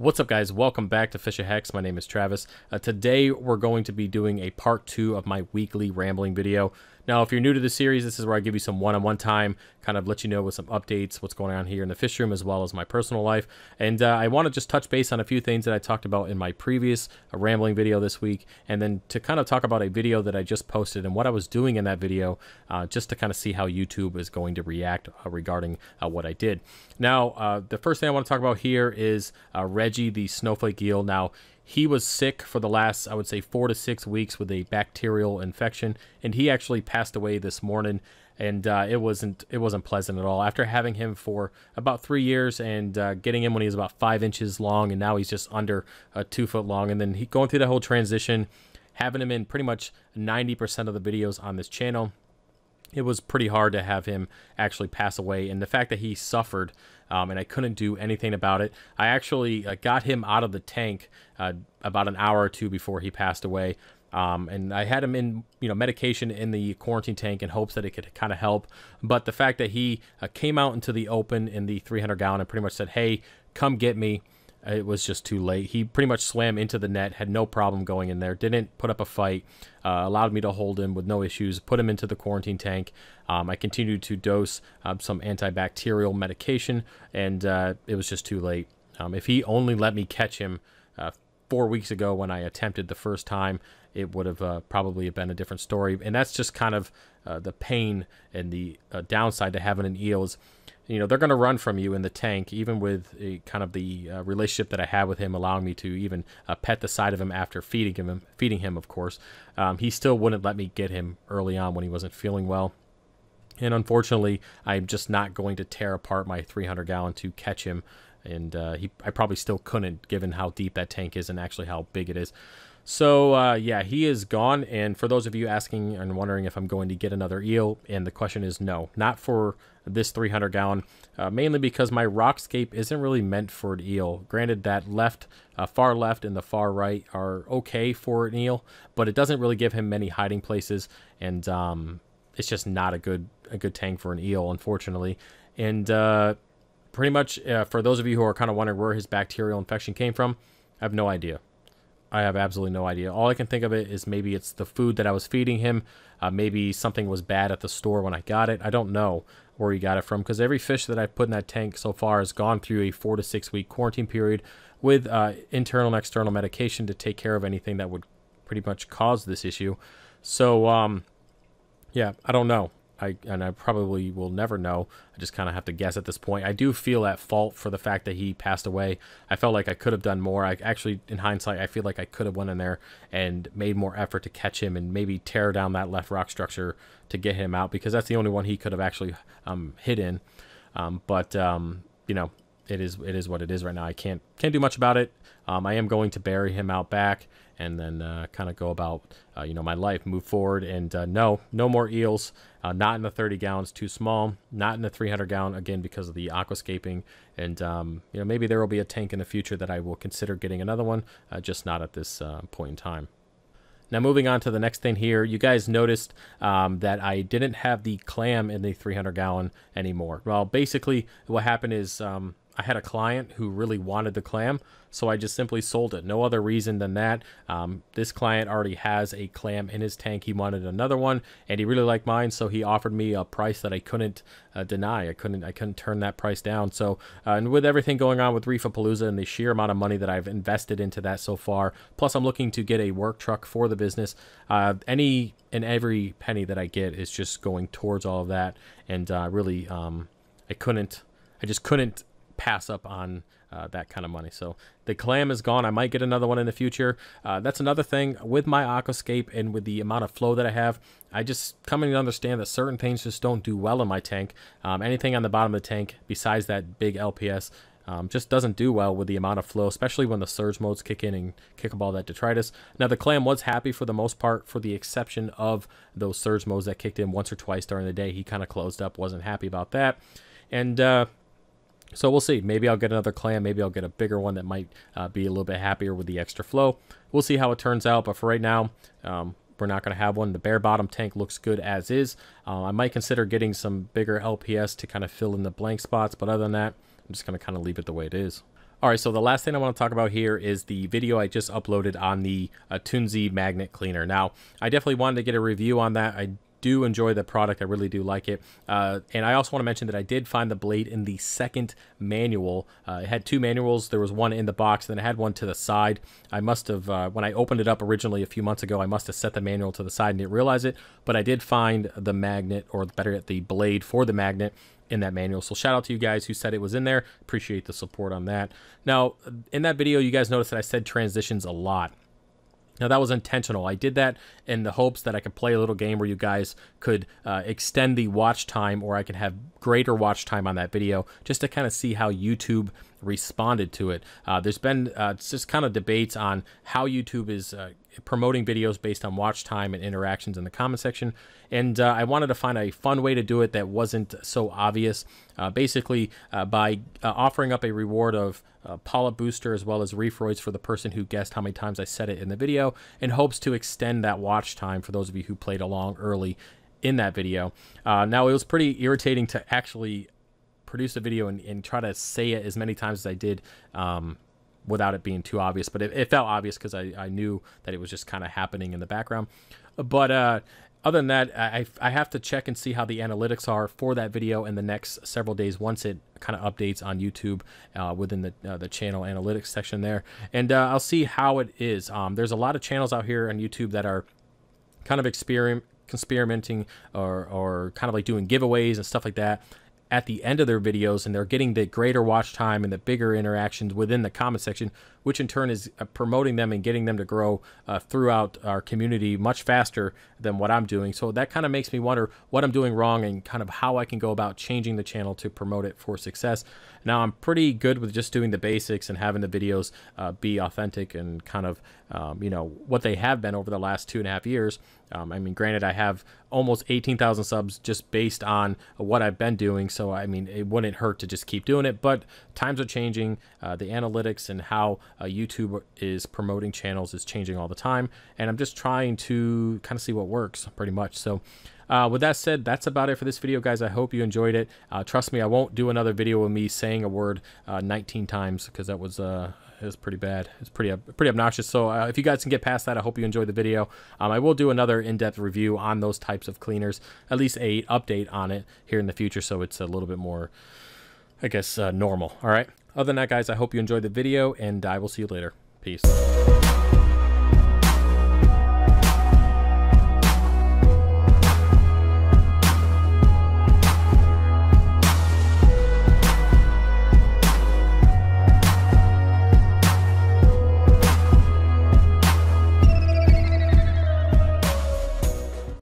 What's up, guys? Welcome back to FishOfHex. My name is Travis. Today we're going to be doing a part 2 of my weekly rambling video. Now, if you're new to the series, this is where I give you some one-on-one time, kind of let you know with some updates, what's going on here in the fish room, as well as my personal life. And I want to just touch base on a few things that I talked about in my previous rambling video this week, and then to kind of talk about a video that I just posted and what I was doing in that video, just to kind of see how YouTube is going to react regarding what I did. Now, the first thing I want to talk about here is Reggie, the snowflake eel. Now, he was sick for the last, I would say, 4 to 6 weeks with a bacterial infection, and he actually passed away this morning, and it wasn't pleasant at all. After having him for about 3 years and getting him when he was about 5 inches long, and now he's just under 2 foot long, and then he going through the whole transition, having him in pretty much 90% of the videos on this channel. It was pretty hard to have him actually pass away, and the fact that he suffered and I couldn't do anything about it. I actually got him out of the tank about an hour or two before he passed away, and I had him in medication in the quarantine tank in hopes that it could kind of help. But the fact that he came out into the open in the 300-gallon and pretty much said, "Hey, come get me," it was just too late. He pretty much swam into the net, had no problem going in there, didn't put up a fight, allowed me to hold him with no issues, put him into the quarantine tank. I continued to dose some antibacterial medication, and it was just too late. If he only let me catch him 4 weeks ago when I attempted the first time, it would have probably been a different story. And that's just kind of the pain and the downside to having an eel is, they're going to run from you in the tank, even with kind of the relationship that I have with him, allowing me to even pet the side of him after feeding him, of course. He still wouldn't let me get him early on when he wasn't feeling well. And unfortunately, I'm just not going to tear apart my 300-gallon to catch him. And I probably still couldn't, given how deep that tank is and actually how big it is. So, yeah, he is gone. And for those of you asking and wondering if I'm going to get another eel, and the question is no, not for this 300-gallon, mainly because my rockscape isn't really meant for an eel. Granted, that far left and the far right are okay for an eel, but it doesn't really give him many hiding places, and it's just not a good tank for an eel, unfortunately. And pretty much, for those of you who are kind of wondering where his bacterial infection came from, I have no idea. I have absolutely no idea. All I can think of it is maybe it's the food that I was feeding him. Maybe something was bad at the store when I got it. I don't know where he got it from, because every fish that I've put in that tank so far has gone through a 4 to 6 week quarantine period with internal and external medication to take care of anything that would pretty much cause this issue. So, yeah, I don't know. And I probably will never know. I just kind of have to guess at this point. I do feel at fault for the fact that he passed away. I felt like I could have done more. I actually, in hindsight, I feel like I could have went in there and made more effort to catch him and maybe tear down that left rock structure to get him out, because that's the only one he could have actually hid in. But it is what it is right now. I can't do much about it. I am going to bury him out back and then kind of go about my life, move forward, and no more eels. Not in the 30 gallons, too small. Not in the 300-gallon, again, because of the aquascaping. And maybe there will be a tank in the future that I will consider getting another one, just not at this point in time. Now, moving on to the next thing here, you guys noticed that I didn't have the clam in the 300-gallon anymore. Well, basically, what happened is I had a client who really wanted the clam, so I just simply sold it. No other reason than that. This client already has a clam in his tank. He wanted another one, and he really liked mine, so he offered me a price that I couldn't deny. I couldn't turn that price down. So, and with everything going on with Reefapalooza and the sheer amount of money that I've invested into that so far, plus I'm looking to get a work truck for the business, any and every penny that I get is just going towards all of that. And really, I just couldn't pass up on that kind of money. So the clam is gone. I might get another one in the future. That's another thing with my aquascape and with the amount of flow that I have. I just coming to understand that certain things just don't do well in my tank. Anything on the bottom of the tank besides that big LPS just doesn't do well with the amount of flow, especially when the surge modes kick in and kick up all that detritus. Now, the clam was happy for the most part, for the exception of those surge modes that kicked in once or twice during the day. He kind of closed up, wasn't happy about that. And so we'll see. Maybe I'll get another clam. Maybe I'll get a bigger one that might be a little bit happier with the extra flow. We'll see how it turns out. But for right now, we're not going to have one. The bare bottom tank looks good as is. I might consider getting some bigger LPS to kind of fill in the blank spots. But other than that, I'm just going to kind of leave it the way it is. All right, so the last thing I want to talk about here is the video I just uploaded on the Tunzi magnet cleaner. Now, I definitely wanted to get a review on that. I do enjoy the product. I really do like it. And I also want to mention that I did find the blade in the second manual. It had two manuals. There was one in the box, then it had one to the side. I must have, when I opened it up originally a few months ago, I must have set the manual to the side and didn't realize it. But I did find the magnet, or better yet, the blade for the magnet in that manual. So shout out to you guys who said it was in there. Appreciate the support on that. Now, in that video, you guys noticed that I said transitions a lot. Now, that was intentional. I did that in the hopes that I could play a little game where you guys could extend the watch time, or I could have greater watch time on that video, just to kind of see how YouTube responded to it. There's been just kind of debates on how YouTube is promoting videos based on watch time and interactions in the comment section, and I wanted to find a fun way to do it that wasn't so obvious. Basically, by offering up a reward of polyp booster as well as refroids for the person who guessed how many times I said it in the video, in hopes to extend that watch time for those of you who played along early in that video. Now, it was pretty irritating to actually produce a video and try to say it as many times as I did without it being too obvious, but it felt obvious because I knew that it was just kind of happening in the background. But other than that, I have to check and see how the analytics are for that video in the next several days once it kind of updates on YouTube within the channel analytics section there, and I'll see how it is. There's a lot of channels out here on YouTube that are kind of experimenting or kind of like doing giveaways and stuff like that at the end of their videos, and they're getting the greater watch time and the bigger interactions within the comment section, which in turn is promoting them and getting them to grow throughout our community much faster than what I'm doing. So that kind of makes me wonder what I'm doing wrong and kind of how I can go about changing the channel to promote it for success. Now, I'm pretty good with just doing the basics and having the videos be authentic and kind of, you know, what they have been over the last 2.5 years. I mean, granted, I have almost 18,000 subs just based on what I've been doing. So, I mean, it wouldn't hurt to just keep doing it. But times are changing. The analytics and how YouTube is promoting channels is changing all the time. And I'm just trying to kind of see what works pretty much. So, with that said, that's about it for this video, guys. I hope you enjoyed it. Trust me, I won't do another video of me saying a word 19 times because that was... it was pretty bad. It's pretty obnoxious. So if you guys can get past that, I hope you enjoyed the video. I will do another in-depth review on those types of cleaners, at least a update on it here in the future, so it's a little bit more, I guess, normal. All right. Other than that, guys, I hope you enjoyed the video, and I will see you later. Peace.